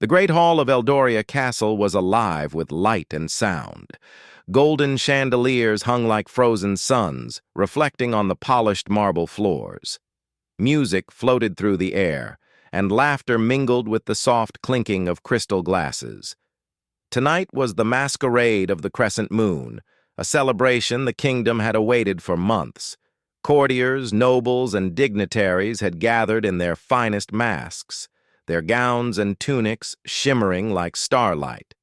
The great hall of Eldoria Castle was alive with light and sound. Golden chandeliers hung like frozen suns, reflecting on the polished marble floors. Music floated through the air, and laughter mingled with the soft clinking of crystal glasses. Tonight was the masquerade of the crescent moon, a celebration the kingdom had awaited for months. Courtiers, nobles, and dignitaries had gathered in their finest masks, their gowns and tunics shimmering like starlight.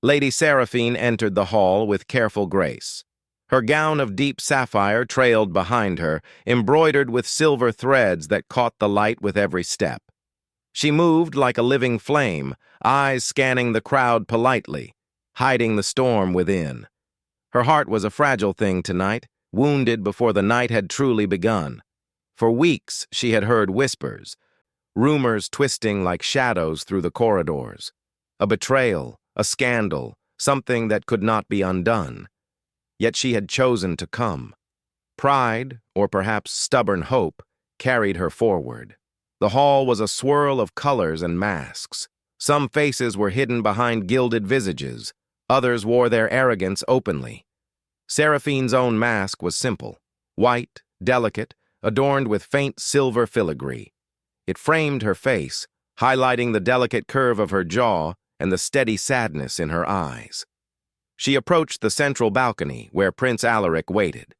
Lady Seraphine entered the hall with careful grace. Her gown of deep sapphire trailed behind her, embroidered with silver threads that caught the light with every step. She moved like a living flame, eyes scanning the crowd politely, hiding the storm within. Her heart was a fragile thing tonight, wounded before the night had truly begun. For weeks she had heard whispers, rumors twisting like shadows through the corridors. A betrayal, a scandal, something that could not be undone. Yet she had chosen to come. Pride, or perhaps stubborn hope, carried her forward. The hall was a swirl of colors and masks. Some faces were hidden behind gilded visages. Others wore their arrogance openly. Seraphine's own mask was simple, white, delicate, adorned with faint silver filigree. It framed her face, highlighting the delicate curve of her jaw and the steady sadness in her eyes. She approached the central balcony where Prince Alaric waited.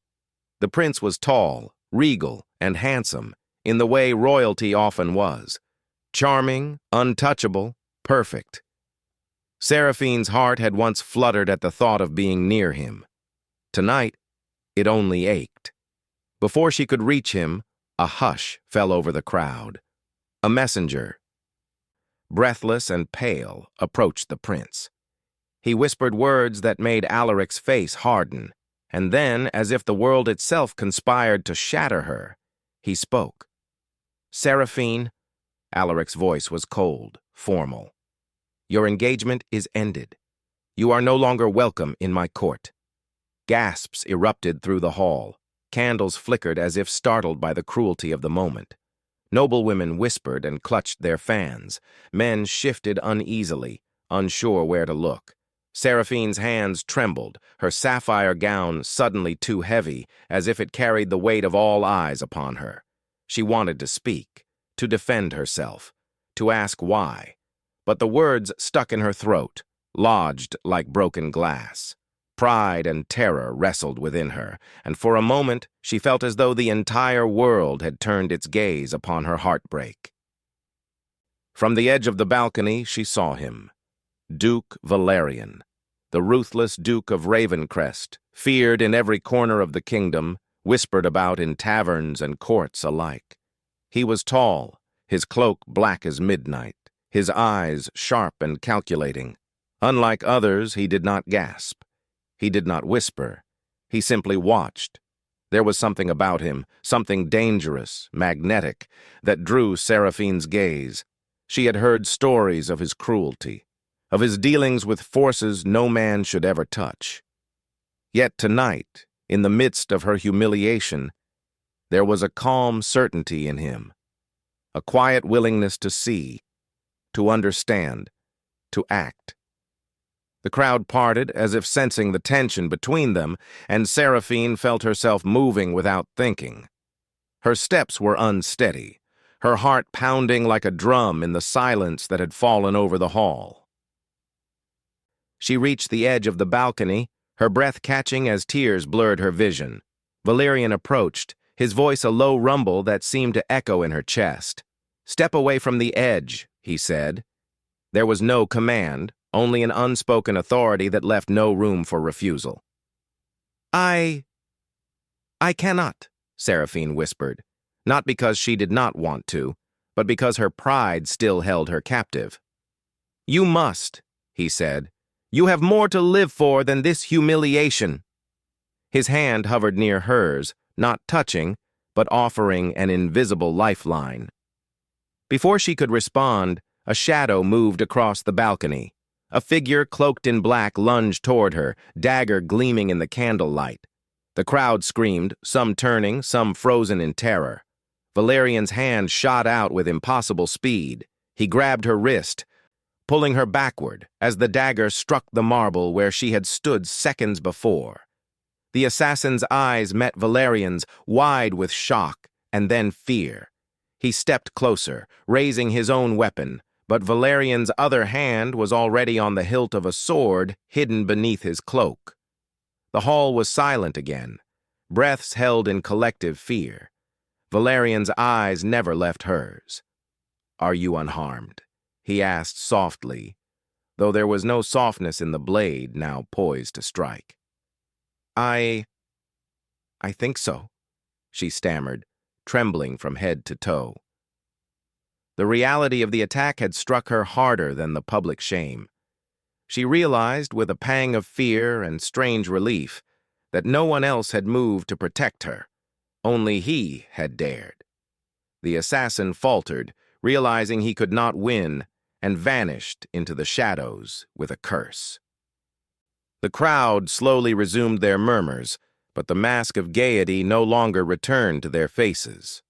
The prince was tall, regal, and handsome, in the way royalty often was. Charming, untouchable, perfect. Seraphine's heart had once fluttered at the thought of being near him. Tonight, it only ached. Before she could reach him, a hush fell over the crowd. A messenger, breathless and pale, approached the prince. He whispered words that made Alaric's face harden, and then, as if the world itself conspired to shatter her, he spoke. "Seraphine," Alaric's voice was cold, formal. "Your engagement is ended. You are no longer welcome in my court." Gasps erupted through the hall. Candles flickered as if startled by the cruelty of the moment. Noblewomen whispered and clutched their fans. Men shifted uneasily, unsure where to look. Seraphine's hands trembled, her sapphire gown suddenly too heavy, as if it carried the weight of all eyes upon her. She wanted to speak, to defend herself, to ask why. But the words stuck in her throat, lodged like broken glass. Pride and terror wrestled within her, and for a moment she felt as though the entire world had turned its gaze upon her heartbreak. From the edge of the balcony she saw him. Duke Valerian, the ruthless Duke of Ravencrest, feared in every corner of the kingdom, whispered about in taverns and courts alike. He was tall, his cloak black as midnight, his eyes sharp and calculating. Unlike others, he did not gasp. He did not whisper. He simply watched. There was something about him, something dangerous, magnetic, that drew Seraphine's gaze. She had heard stories of his cruelty, of his dealings with forces no man should ever touch. Yet tonight, in the midst of her humiliation, there was a calm certainty in him, a quiet willingness to see, to understand, to act. The crowd parted as if sensing the tension between them, and Seraphine felt herself moving without thinking. Her steps were unsteady, her heart pounding like a drum in the silence that had fallen over the hall. She reached the edge of the balcony, her breath catching as tears blurred her vision. Valerian approached, his voice a low rumble that seemed to echo in her chest. "Step away from the edge," he said. There was no command, only an unspoken authority that left no room for refusal. I cannot," Seraphine whispered, not because she did not want to, but because her pride still held her captive. "You must," he said. "You have more to live for than this humiliation." His hand hovered near hers, not touching, but offering an invisible lifeline. Before she could respond, a shadow moved across the balcony. A figure cloaked in black lunged toward her, dagger gleaming in the candlelight. The crowd screamed, some turning, some frozen in terror. Valerian's hand shot out with impossible speed. He grabbed her wrist, pulling her backward as the dagger struck the marble where she had stood seconds before. The assassin's eyes met Valerian's, wide with shock and then fear. He stepped closer, raising his own weapon, but Valerian's other hand was already on the hilt of a sword hidden beneath his cloak. The hall was silent again, breaths held in collective fear. Valerian's eyes never left hers. "Are you unharmed?" he asked softly, though there was no softness in the blade now poised to strike. I think so," she stammered, trembling from head to toe. The reality of the attack had struck her harder than the public shame. She realized, with a pang of fear and strange relief, that no one else had moved to protect her. Only he had dared. The assassin faltered, realizing he could not win, and vanished into the shadows with a curse. The crowd slowly resumed their murmurs, but the mask of gaiety no longer returned to their faces.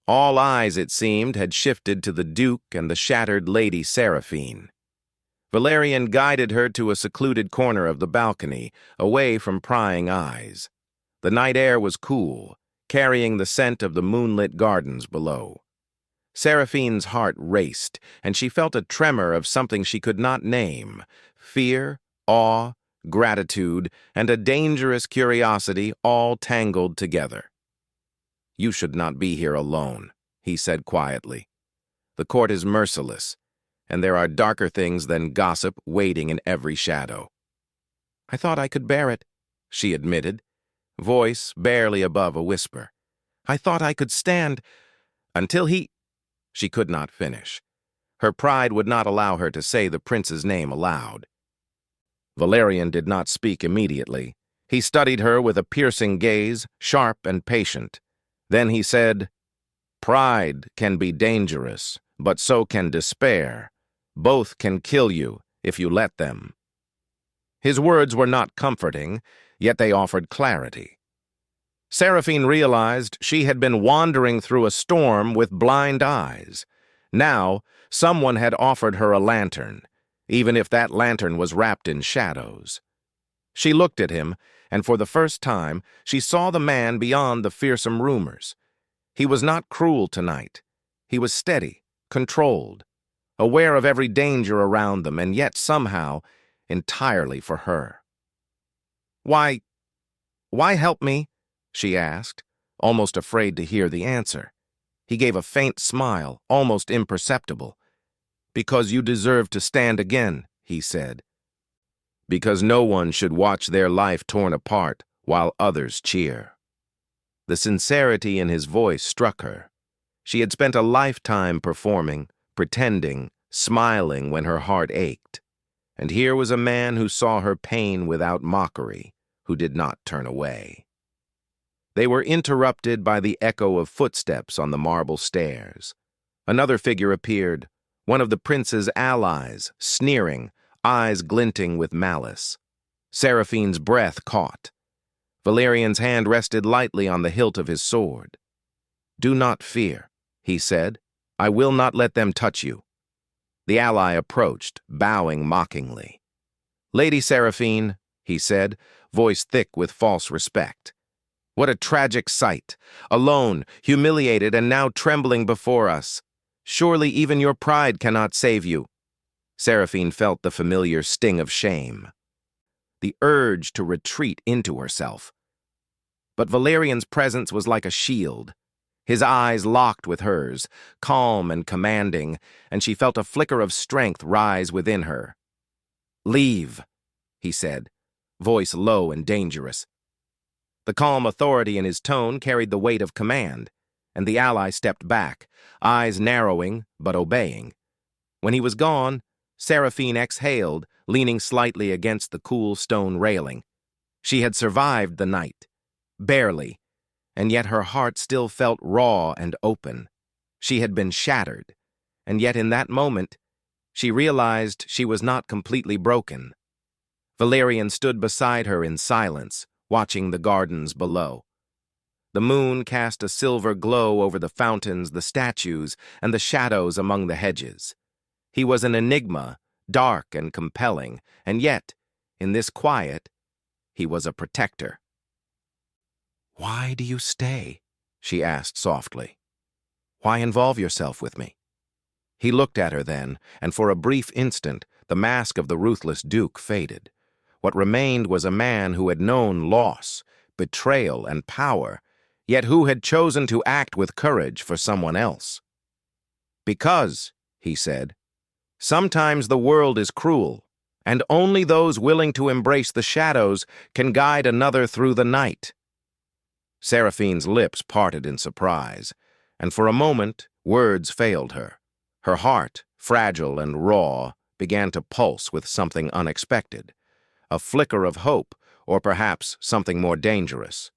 All eyes, it seemed, had shifted to the Duke and the shattered Lady Seraphine. Valerian guided her to a secluded corner of the balcony, away from prying eyes. The night air was cool, carrying the scent of the moonlit gardens below. Seraphine's heart raced, and she felt a tremor of something she could not name: fear, awe, gratitude, and a dangerous curiosity all tangled together. "You should not be here alone," he said quietly. "The court is merciless, and there are darker things than gossip waiting in every shadow." "I thought I could bear it," she admitted, voice barely above a whisper. "I thought I could stand until he—" She could not finish. Her pride would not allow her to say the prince's name aloud. Valerian did not speak immediately. He studied her with a piercing gaze, sharp and patient. Then he said, "Pride can be dangerous, but so can despair. Both can kill you if you let them." His words were not comforting, yet they offered clarity. Seraphine realized she had been wandering through a storm with blind eyes. Now, someone had offered her a lantern, even if that lantern was wrapped in shadows. She looked at him, and for the first time, she saw the man beyond the fearsome rumors. He was not cruel tonight. He was steady, controlled, aware of every danger around them, and yet somehow entirely for her. Why help me?" she asked, almost afraid to hear the answer. He gave a faint smile, almost imperceptible. "Because you deserve to stand again," he said. "Because no one should watch their life torn apart while others cheer." The sincerity in his voice struck her. She had spent a lifetime performing, pretending, smiling when her heart ached. And here was a man who saw her pain without mockery, who did not turn away. They were interrupted by the echo of footsteps on the marble stairs. Another figure appeared, one of the prince's allies, sneering, eyes glinting with malice. Seraphine's breath caught. Valerian's hand rested lightly on the hilt of his sword. "Do not fear," he said. "I will not let them touch you." The ally approached, bowing mockingly. "Lady Seraphine," he said, voice thick with false respect. "What a tragic sight, alone, humiliated, and now trembling before us. Surely even your pride cannot save you." Seraphine felt the familiar sting of shame, the urge to retreat into herself. But Valerian's presence was like a shield. His eyes locked with hers, calm and commanding, and she felt a flicker of strength rise within her. "Leave," he said, voice low and dangerous. The calm authority in his tone carried the weight of command, and the ally stepped back, eyes narrowing but obeying. When he was gone, Seraphine exhaled, leaning slightly against the cool stone railing. She had survived the night, barely, and yet her heart still felt raw and open. She had been shattered, and yet in that moment, she realized she was not completely broken. Valerian stood beside her in silence, watching the gardens below. The moon cast a silver glow over the fountains, the statues, and the shadows among the hedges. He was an enigma, dark and compelling, and yet, in this quiet, he was a protector. "Why do you stay?" she asked softly. "Why involve yourself with me?" He looked at her then, and for a brief instant, the mask of the ruthless Duke faded. What remained was a man who had known loss, betrayal, and power, yet who had chosen to act with courage for someone else. "Because," he said, "sometimes the world is cruel, and only those willing to embrace the shadows can guide another through the night." Seraphine's lips parted in surprise, and for a moment words failed her. Her heart, fragile and raw, began to pulse with something unexpected. A flicker of hope, or perhaps something more dangerous.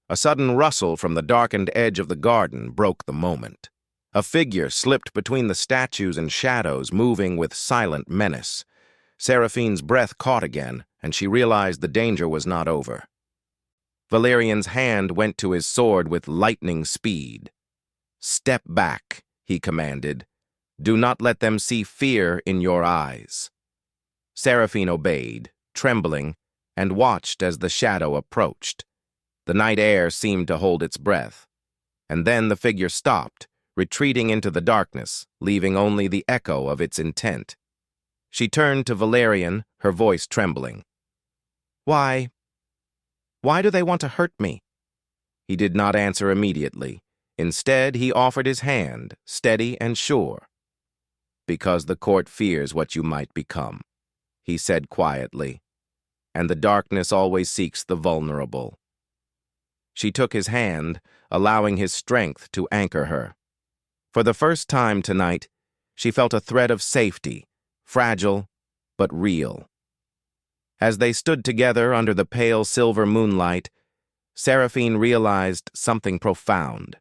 A sudden rustle from the darkened edge of the garden broke the moment. A figure slipped between the statues and shadows, moving with silent menace. Seraphine's breath caught again, and she realized the danger was not over. Valerian's hand went to his sword with lightning speed. "Step back," he commanded. "Do not let them see fear in your eyes." Seraphine obeyed, trembling, and watched as the shadow approached. The night air seemed to hold its breath. And then the figure stopped, retreating into the darkness, leaving only the echo of its intent. She turned to Valerian, her voice trembling. Why do they want to hurt me?" He did not answer immediately. Instead, he offered his hand, steady and sure. "Because the court fears what you might become," he said quietly, "and the darkness always seeks the vulnerable." She took his hand, allowing his strength to anchor her. For the first time tonight, she felt a thread of safety, fragile but real. As they stood together under the pale silver moonlight, Seraphine realized something profound.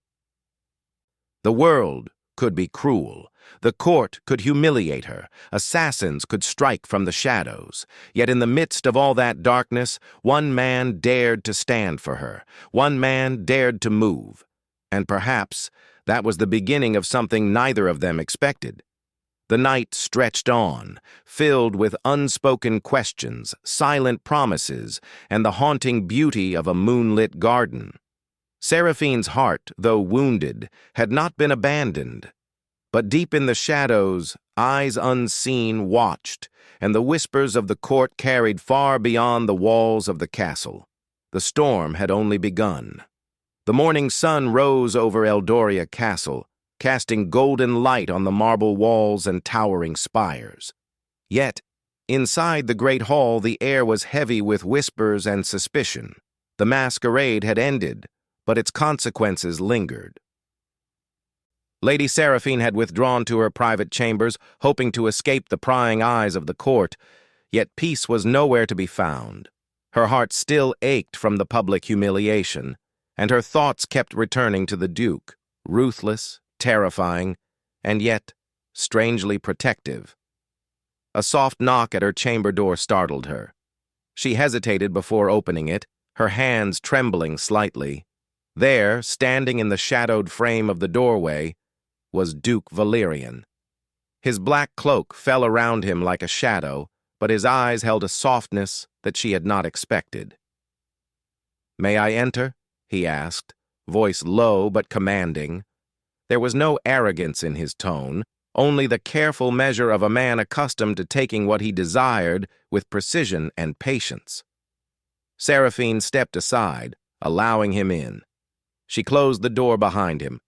The world could be cruel. The court could humiliate her. Assassins could strike from the shadows. Yet in the midst of all that darkness, one man dared to stand for her. One man dared to move. And perhaps that was the beginning of something neither of them expected. The night stretched on, filled with unspoken questions, silent promises, and the haunting beauty of a moonlit garden. Seraphine's heart, though wounded, had not been abandoned. But deep in the shadows, eyes unseen watched, and the whispers of the court carried far beyond the walls of the castle. The storm had only begun. The morning sun rose over Eldoria Castle, casting golden light on the marble walls and towering spires. Yet, inside the great hall, the air was heavy with whispers and suspicion. The masquerade had ended, but its consequences lingered. Lady Seraphine had withdrawn to her private chambers, hoping to escape the prying eyes of the court, yet peace was nowhere to be found. Her heart still ached from the public humiliation, and her thoughts kept returning to the Duke, ruthless, terrifying, and yet strangely protective. A soft knock at her chamber door startled her. She hesitated before opening it, her hands trembling slightly. There, standing in the shadowed frame of the doorway, was Duke Valerian. His black cloak fell around him like a shadow, but his eyes held a softness that she had not expected. "May I enter?" he asked, voice low but commanding. There was no arrogance in his tone, only the careful measure of a man accustomed to taking what he desired with precision and patience. Seraphine stepped aside, allowing him in. She closed the door behind him,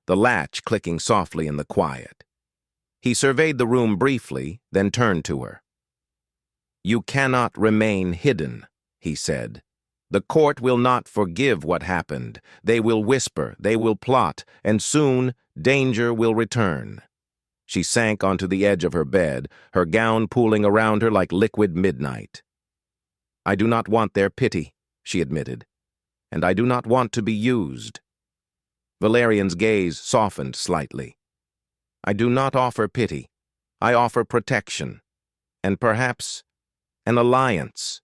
the latch clicking softly in the quiet. He surveyed the room briefly, then turned to her. "You cannot remain hidden," he said. "The court will not forgive what happened. They will whisper, they will plot, and soon danger will return." She sank onto the edge of her bed, her gown pooling around her like liquid midnight. "I do not want their pity," she admitted, "and I do not want to be used." Valerian's gaze softened slightly. "I do not offer pity. I offer protection, and perhaps an alliance."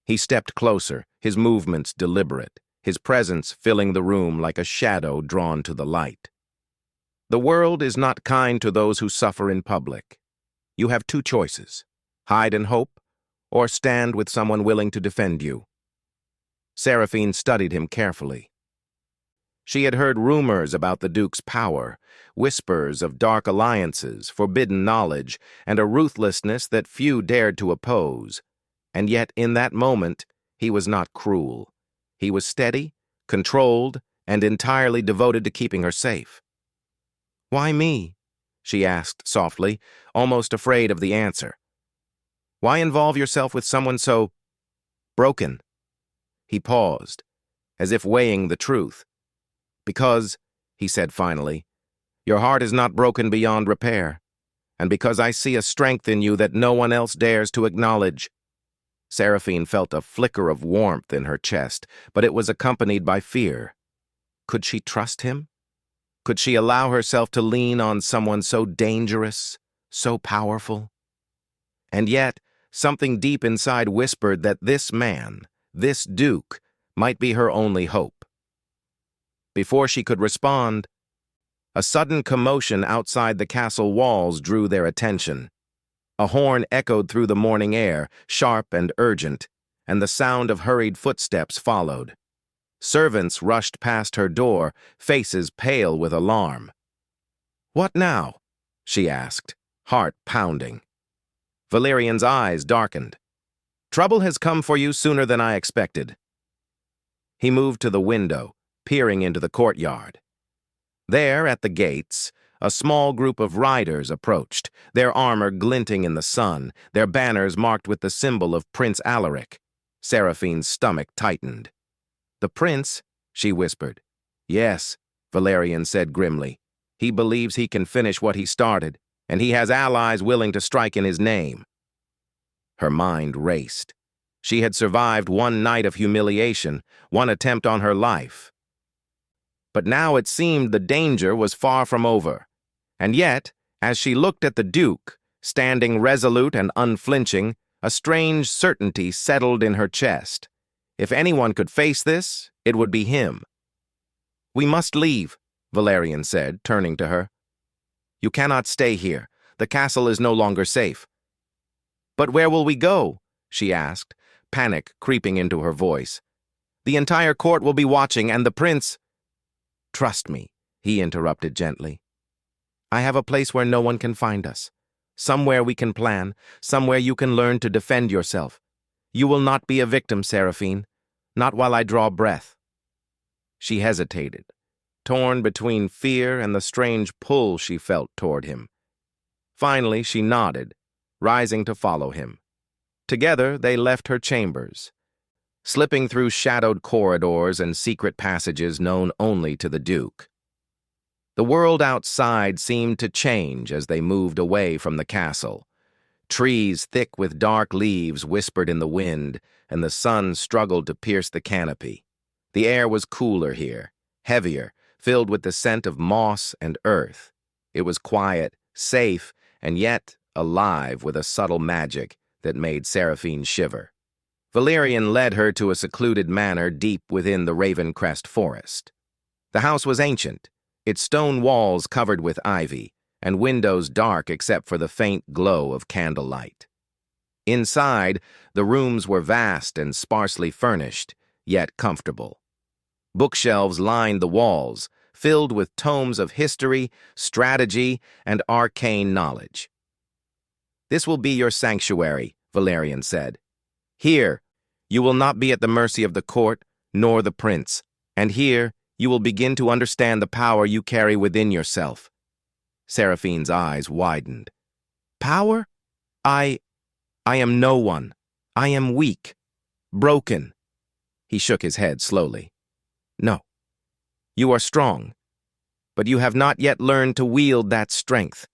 He stepped closer, his movements deliberate, his presence filling the room like a shadow drawn to the light. "The world is not kind to those who suffer in public. You have two choices: hide and hope, or stand with someone willing to defend you. Seraphine studied him carefully. She had heard rumors about the Duke's power, whispers of dark alliances, forbidden knowledge, and a ruthlessness that few dared to oppose. And yet, in that moment, he was not cruel. He was steady, controlled, and entirely devoted to keeping her safe. "Why me?" she asked softly, almost afraid of the answer. "Why involve yourself with someone so broken?" He paused, as if weighing the truth. "Because," he said finally, "your heart is not broken beyond repair, and because I see a strength in you that no one else dares to acknowledge." Seraphine felt a flicker of warmth in her chest, but it was accompanied by fear. Could she trust him? Could she allow herself to lean on someone so dangerous, so powerful? And yet, something deep inside whispered that this man, this Duke, might be her only hope. Before she could respond, a sudden commotion outside the castle walls drew their attention. A horn echoed through the morning air, sharp and urgent, and the sound of hurried footsteps followed. Servants rushed past her door, faces pale with alarm. "What now?" she asked, heart pounding. Valerian's eyes darkened. "Trouble has come for you sooner than I expected." He moved to the window, peering into the courtyard. There, at the gates, a small group of riders approached, their armor glinting in the sun, their banners marked with the symbol of Prince Alaric. Seraphine's stomach tightened. "The prince?" she whispered. "Yes," Valerian said grimly. "He believes he can finish what he started, and he has allies willing to strike in his name." Her mind raced. She had survived one night of humiliation, one attempt on her life. But now it seemed the danger was far from over. And yet, as she looked at the Duke, standing resolute and unflinching, a strange certainty settled in her chest. If anyone could face this, it would be him. "We must leave," Valerian said, turning to her. "You cannot stay here. The castle is no longer safe." "But where will we go?" she asked, panic creeping into her voice. "The entire court will be watching, and the prince—" "Trust me," he interrupted gently. "I have a place where no one can find us. Somewhere we can plan, somewhere you can learn to defend yourself. You will not be a victim, Seraphine. Not while I draw breath." She hesitated, torn between fear and the strange pull she felt toward him. Finally, she nodded, rising to follow him. Together, they left her chambers, slipping through shadowed corridors and secret passages known only to the Duke. The world outside seemed to change as they moved away from the castle. Trees thick with dark leaves whispered in the wind, and the sun struggled to pierce the canopy. The air was cooler here, heavier, filled with the scent of moss and earth. It was quiet, safe, and yet alive with a subtle magic that made Seraphine shiver. Valerian led her to a secluded manor deep within the Ravencrest forest. The house was ancient, its stone walls covered with ivy, and windows dark except for the faint glow of candlelight. Inside, the rooms were vast and sparsely furnished, yet comfortable. Bookshelves lined the walls, filled with tomes of history, strategy, and arcane knowledge. "This will be your sanctuary," Valerian said. "Here, you will not be at the mercy of the court, nor the prince, and here you will begin to understand the power you carry within yourself." Seraphine's eyes widened. "Power? I am no one. I am weak, broken." He shook his head slowly. "No, you are strong, but you have not yet learned to wield that strength.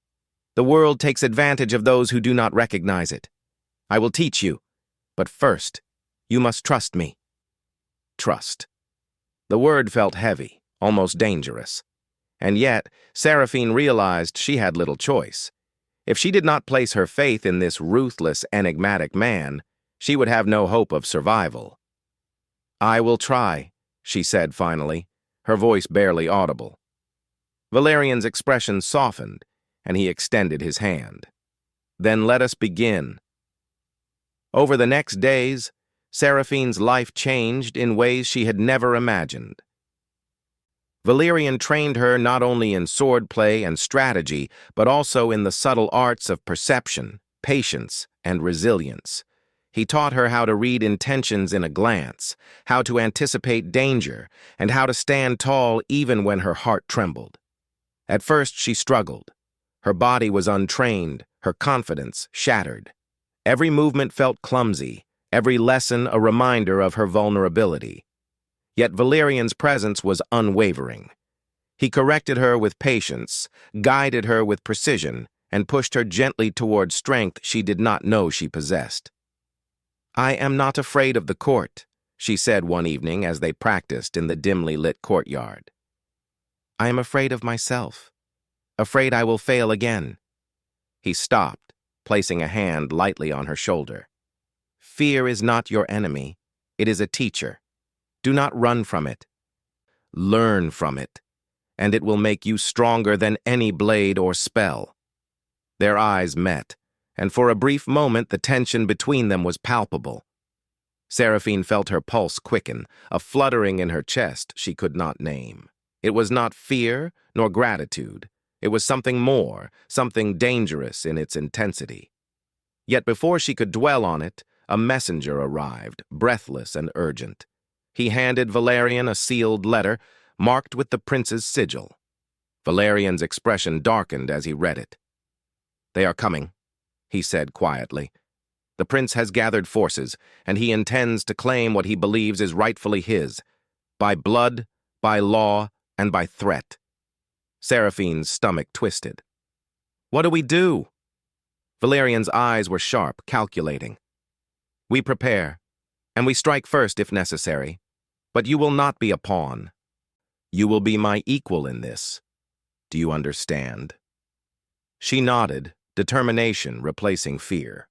The world takes advantage of those who do not recognize it. I will teach you, but first, you must trust me." Trust. The word felt heavy, almost dangerous. And yet, Seraphine realized she had little choice. If she did not place her faith in this ruthless, enigmatic man, she would have no hope of survival. "I will try," she said finally, her voice barely audible. Valerian's expression softened, and he extended his hand. Then let us begin. Over the next days, Seraphine's life changed in ways she had never imagined. Valerian trained her not only in swordplay and strategy, but also in the subtle arts of perception, patience, and resilience. He taught her how to read intentions in a glance, how to anticipate danger, and how to stand tall even when her heart trembled. At first, she struggled. Her body was untrained, her confidence shattered. Every movement felt clumsy, every lesson a reminder of her vulnerability. Yet Valerian's presence was unwavering. He corrected her with patience, guided her with precision, and pushed her gently toward strength she did not know she possessed. "I am not afraid of the court," she said one evening as they practiced in the dimly lit courtyard. "I am afraid of myself, afraid I will fail again." He stopped, placing a hand lightly on her shoulder. "Fear is not your enemy. It is a teacher. Do not run from it. Learn from it, and it will make you stronger than any blade or spell." Their eyes met, and for a brief moment the tension between them was palpable. Seraphine felt her pulse quicken, a fluttering in her chest she could not name. It was not fear nor gratitude. It was something more, something dangerous in its intensity. Yet before she could dwell on it, a messenger arrived, breathless and urgent. He handed Valerian a sealed letter, marked with the prince's sigil. Valerian's expression darkened as he read it. "They are coming," he said quietly. "The prince has gathered forces, and he intends to claim what he believes is rightfully his, by blood, by law, and by threat." Seraphine's stomach twisted. "What do we do?" Valerian's eyes were sharp, calculating. "We prepare, and we strike first if necessary. But you will not be a pawn. You will be my equal in this. Do you understand?" She nodded, determination replacing fear.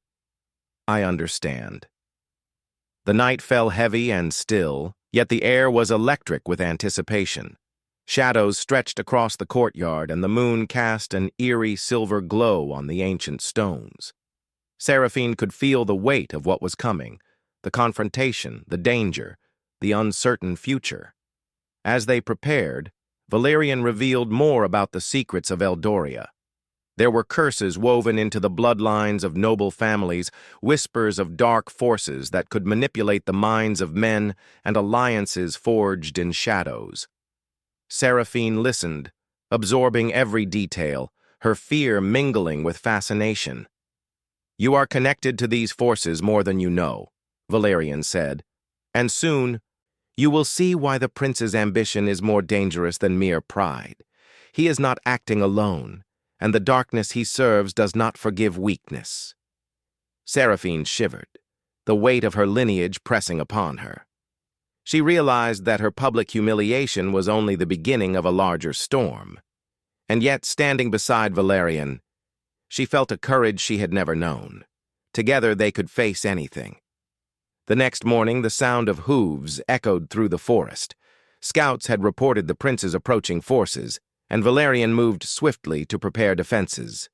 "I understand." The night fell heavy and still, yet the air was electric with anticipation. Shadows stretched across the courtyard, and the moon cast an eerie silver glow on the ancient stones. Seraphine could feel the weight of what was coming, the confrontation, the danger, the uncertain future. As they prepared, Valerian revealed more about the secrets of Eldoria. There were curses woven into the bloodlines of noble families, whispers of dark forces that could manipulate the minds of men, and alliances forged in shadows. Seraphine listened, absorbing every detail, her fear mingling with fascination. "You are connected to these forces more than you know," Valerian said, "and soon you will see why the prince's ambition is more dangerous than mere pride. He is not acting alone, and the darkness he serves does not forgive weakness." Seraphine shivered, the weight of her lineage pressing upon her. She realized that her public humiliation was only the beginning of a larger storm. And yet, standing beside Valerian, she felt a courage she had never known. Together they could face anything. The next morning, the sound of hooves echoed through the forest. Scouts had reported the prince's approaching forces, and Valerian moved swiftly to prepare defenses.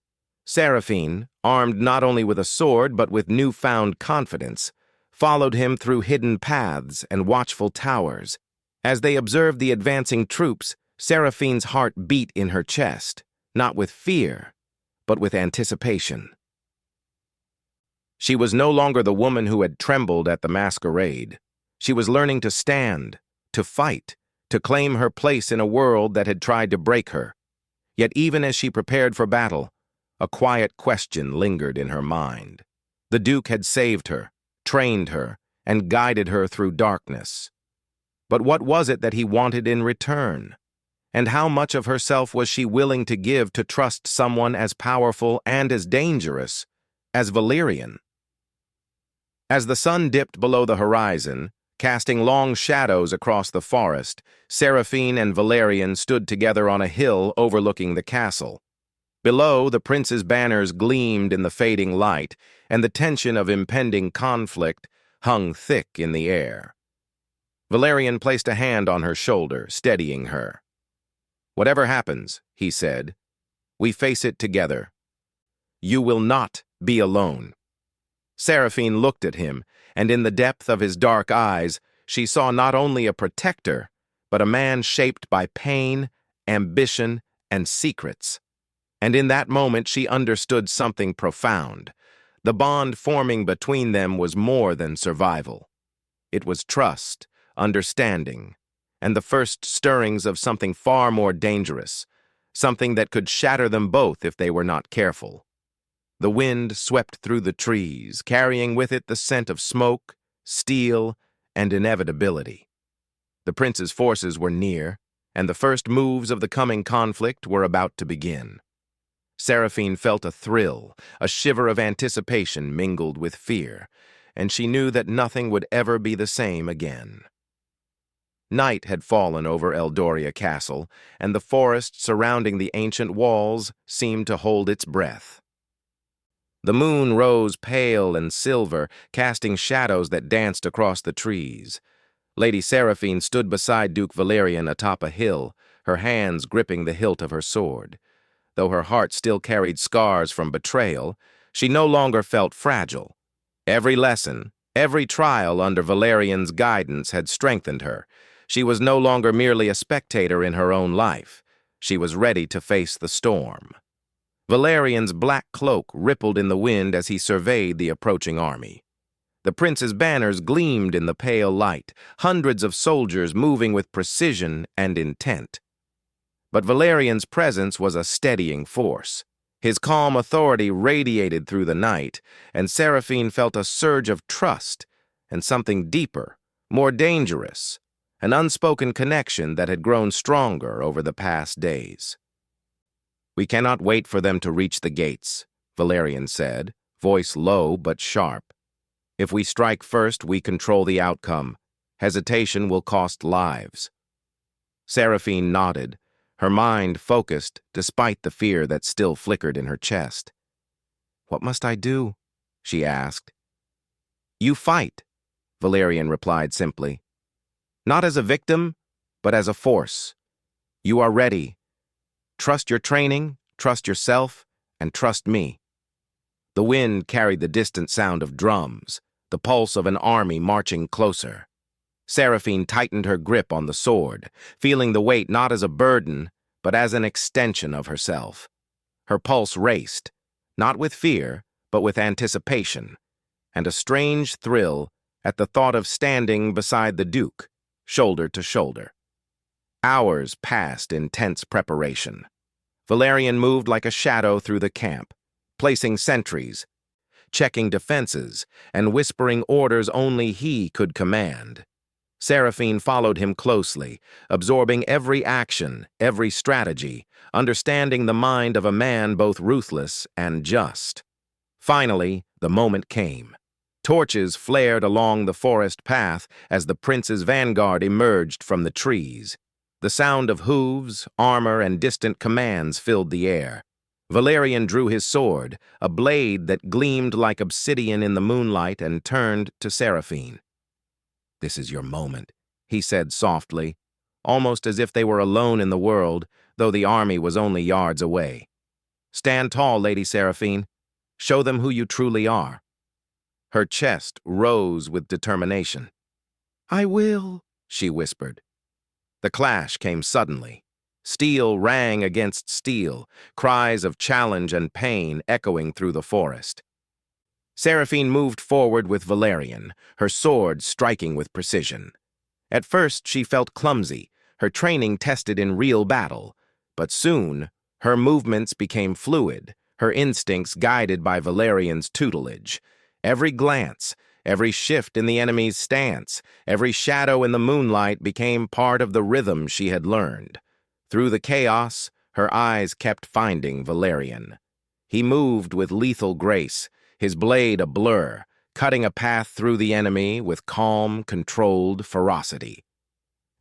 Seraphine, armed not only with a sword but with newfound confidence, followed him through hidden paths and watchful towers. As they observed the advancing troops, Seraphine's heart beat in her chest, not with fear, but with anticipation. She was no longer the woman who had trembled at the masquerade. She was learning to stand, to fight, to claim her place in a world that had tried to break her. Yet even as she prepared for battle, a quiet question lingered in her mind. The Duke had saved her, trained her, and guided her through darkness. But what was it that he wanted in return? And how much of herself was she willing to give to trust someone as powerful and as dangerous as Valerian? As the sun dipped below the horizon, casting long shadows across the forest, Seraphine and Valerian stood together on a hill overlooking the castle. Below, the prince's banners gleamed in the fading light, and the tension of impending conflict hung thick in the air. Valerian placed a hand on her shoulder, steadying her. "Whatever happens," he said, "we face it together. You will not Be alone. Seraphine looked at him, and in the depth of his dark eyes, she saw not only a protector, but a man shaped by pain, ambition, and secrets. And in that moment she understood something profound. The bond forming between them was more than survival. It was trust, understanding, and the first stirrings of something far more dangerous, something that could shatter them both if they were not careful. The wind swept through the trees, carrying with it the scent of smoke, steel, and inevitability. The prince's forces were near, and the first moves of the coming conflict were about to begin. Seraphine felt a thrill, a shiver of anticipation mingled with fear, and she knew that nothing would ever be the same again. Night had fallen over Eldoria Castle, and the forest surrounding the ancient walls seemed to hold its breath. The moon rose pale and silver, casting shadows that danced across the trees. Lady Seraphine stood beside Duke Valerian atop a hill, her hands gripping the hilt of her sword. Though her heart still carried scars from betrayal, she no longer felt fragile. Every lesson, every trial under Valerian's guidance had strengthened her. She was no longer merely a spectator in her own life. She was ready to face the storm. Valerian's black cloak rippled in the wind as he surveyed the approaching army. The prince's banners gleamed in the pale light, hundreds of soldiers moving with precision and intent. But Valerian's presence was a steadying force. His calm authority radiated through the night, and Seraphine felt a surge of trust and something deeper, more dangerous, an unspoken connection that had grown stronger over the past days. "We cannot wait for them to reach the gates," Valerian said, voice low but sharp. "If we strike first, we control the outcome. Hesitation will cost lives." Seraphine nodded, her mind focused despite the fear that still flickered in her chest. "What must I do?" she asked. "You fight," Valerian replied simply. "Not as a victim, but as a force. You are ready. Trust your training, trust yourself, and trust me." The wind carried the distant sound of drums, the pulse of an army marching closer. Seraphine tightened her grip on the sword, feeling the weight not as a burden, but as an extension of herself. Her pulse raced, not with fear, but with anticipation, and a strange thrill at the thought of standing beside the Duke, shoulder to shoulder. Hours passed in tense preparation. Valerian moved like a shadow through the camp, placing sentries, checking defenses, and whispering orders only he could command. Seraphine followed him closely, absorbing every action, every strategy, understanding the mind of a man both ruthless and just. Finally, the moment came. Torches flared along the forest path as the prince's vanguard emerged from the trees. The sound of hooves, armor, and distant commands filled the air. Valerian drew his sword, a blade that gleamed like obsidian in the moonlight, and turned to Seraphine. "This is your moment," he said softly, almost as if they were alone in the world, though the army was only yards away. "Stand tall, Lady Seraphine. Show them who you truly are." Her chest rose with determination. "I will," she whispered. The clash came suddenly. Steel rang against steel, cries of challenge and pain echoing through the forest. Seraphine moved forward with Valerian, her sword striking with precision. At first she felt clumsy, her training tested in real battle, but soon her movements became fluid, her instincts guided by Valerian's tutelage. Every glance, every shift in the enemy's stance, every shadow in the moonlight became part of the rhythm she had learned. Through the chaos, her eyes kept finding Valerian. He moved with lethal grace, his blade a blur, cutting a path through the enemy with calm, controlled ferocity.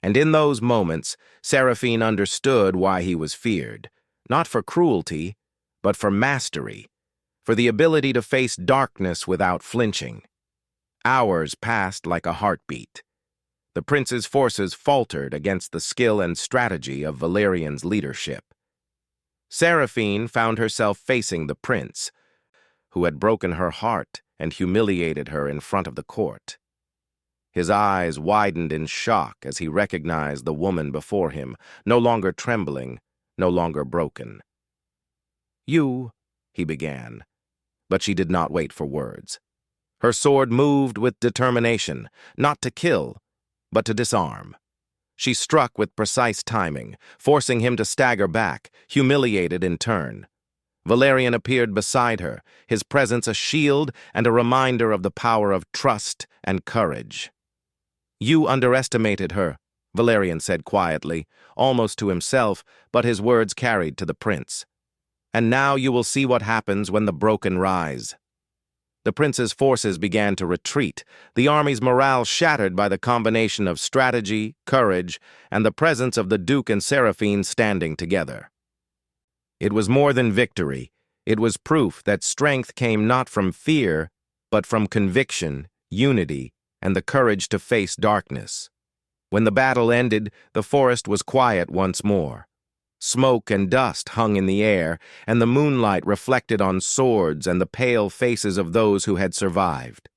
And in those moments, Seraphine understood why he was feared, not for cruelty, but for mastery, for the ability to face darkness without flinching. Hours passed like a heartbeat. The prince's forces faltered against the skill and strategy of Valerian's leadership. Seraphine found herself facing the prince, who had broken her heart and humiliated her in front of the court. His eyes widened in shock as he recognized the woman before him, no longer trembling, no longer broken. "You," he began, but she did not wait for words. Her sword moved with determination, not to kill, but to disarm. She struck with precise timing, forcing him to stagger back, humiliated in turn. Valerian appeared beside her, his presence a shield and a reminder of the power of trust and courage. "You underestimated her," Valerian said quietly, almost to himself, but his words carried to the prince. "And now you will see what happens when the broken rise." The prince's forces began to retreat, the army's morale shattered by the combination of strategy, courage, and the presence of the Duke and Seraphine standing together. It was more than victory. It was proof that strength came not from fear, but from conviction, unity, and the courage to face darkness. When the battle ended, the forest was quiet once more. Smoke and dust hung in the air, and the moonlight reflected on swords and the pale faces of those who had survived.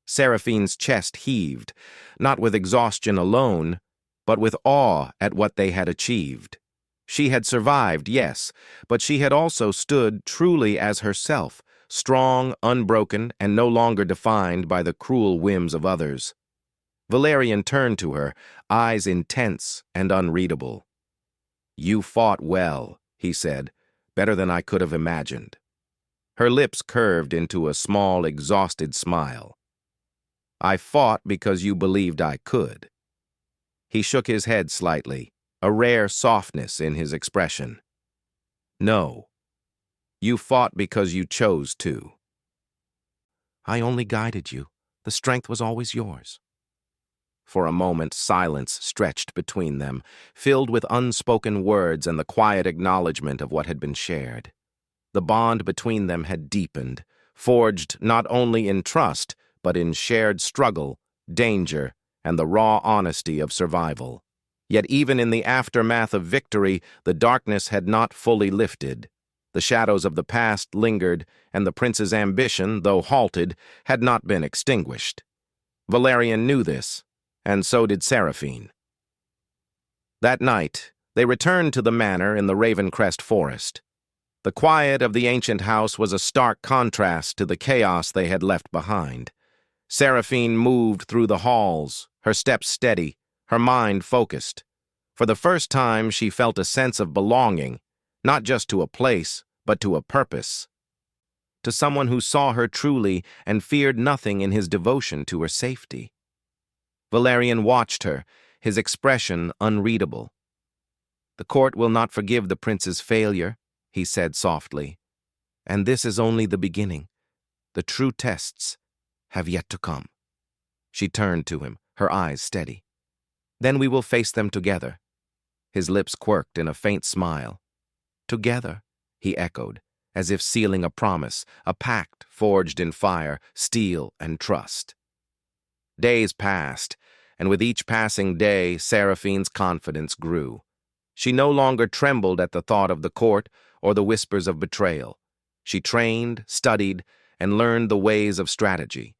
Seraphine's chest heaved, not with exhaustion alone, but with awe at what they had achieved. She had survived, yes, but she had also stood truly as herself, strong, unbroken, and no longer defined by the cruel whims of others. Valerian turned to her, eyes intense and unreadable. "You fought well," he said, "better than I could have imagined." Her lips curved into a small, exhausted smile. "I fought because you believed I could." He shook his head slightly, a rare softness in his expression. "No. You fought because you chose to." "I only guided you. The strength was always yours." For a moment, silence stretched between them, filled with unspoken words and the quiet acknowledgement of what had been shared. The bond between them had deepened, forged not only in trust, but in shared struggle, danger, and the raw honesty of survival. Yet even in the aftermath of victory, the darkness had not fully lifted. The shadows of the past lingered, and the prince's ambition, though halted, had not been extinguished. Valerian knew this, and so did Seraphine. That night, they returned to the manor in the Ravencrest forest. The quiet of the ancient house was a stark contrast to the chaos they had left behind. Seraphine moved through the halls, her steps steady, her mind focused. For the first time, she felt a sense of belonging, not just to a place, but to a purpose. To someone who saw her truly and feared nothing in his devotion to her safety. Valerian watched her, his expression unreadable. "The court will not forgive the prince's failure," he said softly. "And this is only the beginning. The true tests have yet to come." She turned to him, her eyes steady. "Then we will face them together." His lips quirked in a faint smile. "Together," he echoed, as if sealing a promise, a pact forged in fire, steel, and trust. Days passed, and with each passing day, Seraphine's confidence grew. She no longer trembled at the thought of the court or the whispers of betrayal. She trained, studied, and learned the ways of strategy,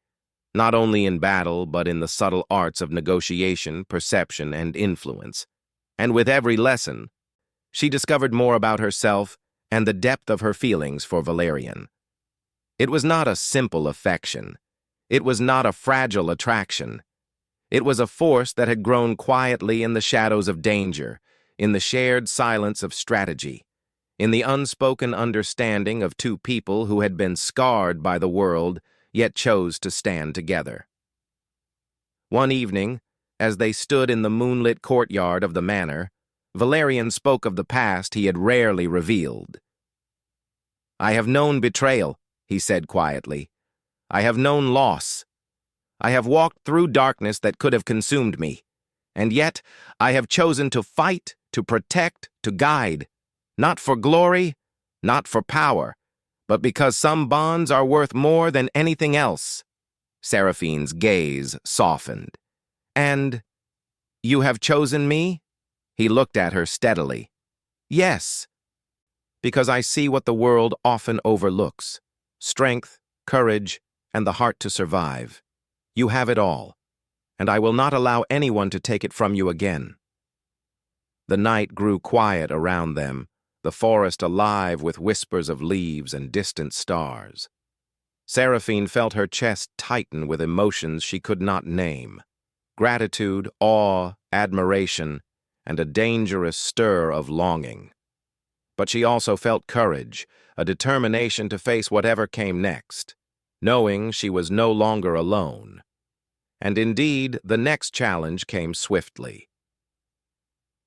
not only in battle but in the subtle arts of negotiation, perception, and influence. And with every lesson, she discovered more about herself and the depth of her feelings for Valerian. It was not a simple affection. It was not a fragile attraction. It was a force that had grown quietly in the shadows of danger, in the shared silence of strategy, in the unspoken understanding of two people who had been scarred by the world, yet chose to stand together. One evening, as they stood in the moonlit courtyard of the manor, Valerian spoke of the past he had rarely revealed. "I have known betrayal," he said quietly. "I have known loss. I have walked through darkness that could have consumed me. And yet, I have chosen to fight, to protect, to guide. Not for glory, not for power, but because some bonds are worth more than anything else." Seraphine's gaze softened. "And you have chosen me?" He looked at her steadily. "Yes, because I see what the world often overlooks. strength, courage, and the heart to survive. You have it all, and I will not allow anyone to take it from you again." The night grew quiet around them, the forest alive with whispers of leaves and distant stars. Seraphine felt her chest tighten with emotions she could not name: gratitude, awe, admiration, and a dangerous stir of longing. But she also felt courage, a determination to face whatever came next, knowing she was no longer alone. And indeed, the next challenge came swiftly.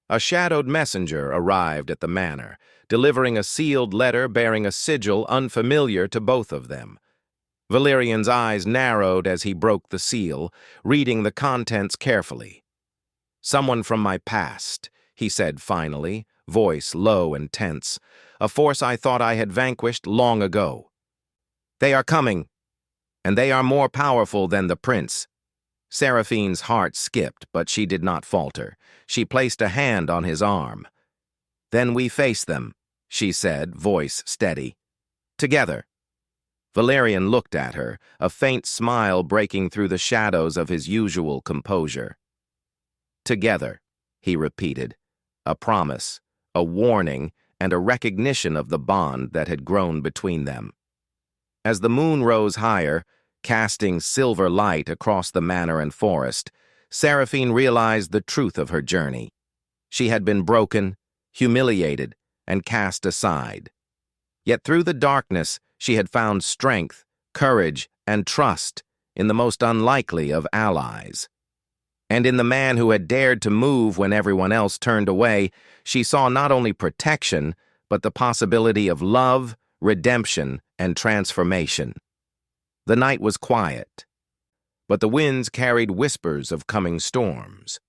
A shadowed messenger arrived at the manor, delivering a sealed letter bearing a sigil unfamiliar to both of them. Valerian's eyes narrowed as he broke the seal, reading the contents carefully. "Someone from my past," he said finally, voice low and tense, "a force I thought I had vanquished long ago. They are coming, and they are more powerful than the prince." Seraphine's heart skipped, but she did not falter. She placed a hand on his arm. "Then we face them," she said, voice steady. "Together." Valerian looked at her, a faint smile breaking through the shadows of his usual composure. "Together," he repeated, a promise, a warning, and a recognition of the bond that had grown between them. As the moon rose higher, casting silver light across the manor and forest, Seraphine realized the truth of her journey. She had been broken, humiliated, and cast aside. Yet through the darkness, she had found strength, courage, and trust in the most unlikely of allies. And in the man who had dared to move when everyone else turned away, she saw not only protection, but the possibility of love, redemption, and transformation. The night was quiet, but the winds carried whispers of coming storms.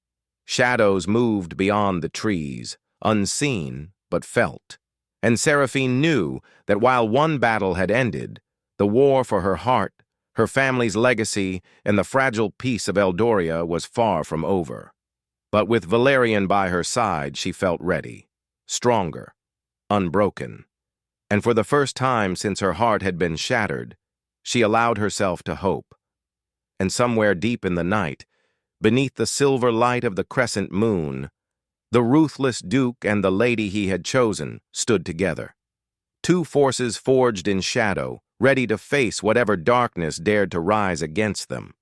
Shadows moved beyond the trees, unseen but felt. And Seraphine knew that while one battle had ended, the war for her heart, her family's legacy, and the fragile peace of Eldoria was far from over. But with Valerian by her side, she felt ready, stronger, unbroken. And for the first time since her heart had been shattered, she allowed herself to hope. And somewhere deep in the night, beneath the silver light of the crescent moon, the ruthless Duke and the lady he had chosen stood together. Two forces forged in shadow, ready to face whatever darkness dared to rise against them.